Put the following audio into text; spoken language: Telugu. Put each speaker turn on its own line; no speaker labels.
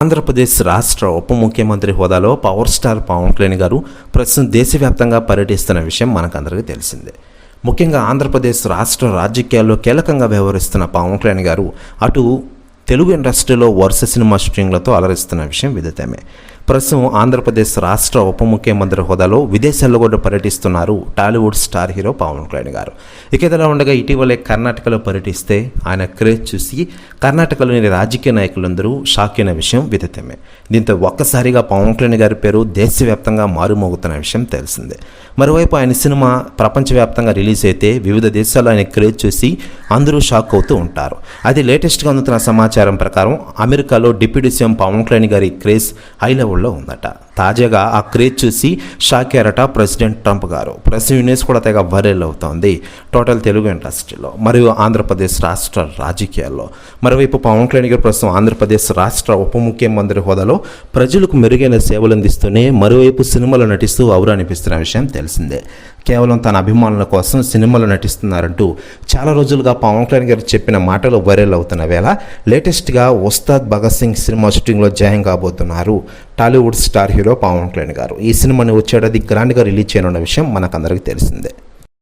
ఆంధ్రప్రదేశ్ రాష్ట్ర ఉప ముఖ్యమంత్రి హోదాలో పవర్ స్టార్ పవన్ కళ్యాణ్ గారు ప్రస్తుతం దేశవ్యాప్తంగా పర్యటిస్తున్న విషయం మనకందరికీ తెలిసిందే. ముఖ్యంగా ఆంధ్రప్రదేశ్ రాష్ట్ర రాజకీయాల్లో కీలకంగా వ్యవహరిస్తున్న పవన్ కళ్యాణ్ గారు అటు తెలుగు ఇండస్ట్రీలో వరుస సినిమా షూటింగ్లతో అలరిస్తున్న విషయం విదితమే. ప్రస్తుతం ఆంధ్రప్రదేశ్ రాష్ట్ర ఉప ముఖ్యమంత్రి హోదాలో విదేశాల్లో కూడా పర్యటిస్తున్నారు టాలీవుడ్ స్టార్ హీరో పవన్ కళ్యాణ్ గారు. ఇక ఇదిలా ఉండగా ఇటీవలే కర్ణాటకలో పర్యటిస్తే ఆయన క్రేజ్ చూసి కర్ణాటకలోని రాజకీయ నాయకులందరూ షాక్ అయిన విషయం విదితమే. దీంతో ఒక్కసారిగా పవన్ కళ్యాణ్ గారి పేరు దేశవ్యాప్తంగా మారుమోగుతున్న విషయం తెలిసిందే. మరోవైపు ఆయన సినిమా ప్రపంచవ్యాప్తంగా రిలీజ్ అయితే వివిధ దేశాల్లో ఆయన క్రేజ్ చూసి అందరూ షాక్ అవుతూ ఉంటారు. అది లేటెస్ట్గా అందుతున్న సమాచారం ప్రకారం అమెరికాలో డిప్యూటీ సీఎం పవన్ కళ్యాణ్ గారి క్రేజ్ హై లెవెల్లో ఉందట. తాజాగా ఆ క్రేజ్ చూసి షాక్ అయ్యారట ప్రెసిడెంట్ ట్రంప్ గారు. ప్రెస్ న్యూస్ కూడా తెగ వైరల్ అవుతోంది టోటల్ తెలుగు ఇండస్ట్రీలో మరియు ఆంధ్రప్రదేశ్ రాష్ట్ర రాజకీయాల్లో. మరోవైపు పవన్ కళ్యాణ్ గారు ప్రస్తుతం ఆంధ్రప్రదేశ్ రాష్ట్ర ఉప ముఖ్యమంత్రి హోదాలో ప్రజలకు మెరుగైన సేవలు అందిస్తూనే మరోవైపు సినిమాలో నటిస్తూ ఔరానిపిస్తున్న విషయం తెలిసిందే. కేవలం తన అభిమానుల కోసం సినిమాలో నటిస్తున్నారంటూ చాలా రోజులుగా పవన్ కళ్యాణ్ గారు చెప్పిన మాటలు వైరల్ అవుతున్న వేళ లేటెస్ట్గా ఉస్తాద్ భగత్ సింగ్ సినిమా షూటింగ్లో జాయిన్ కాబోతున్నారు టాలీవుడ్ స్టార్ హీరో పవన్ కళ్యాణ్ గారు. ఈ సినిమాని వచ్చేటది గ్రాండ్గా రిలీజ్ చేయనున్న విషయం మనకందరికీ తెలిసిందే.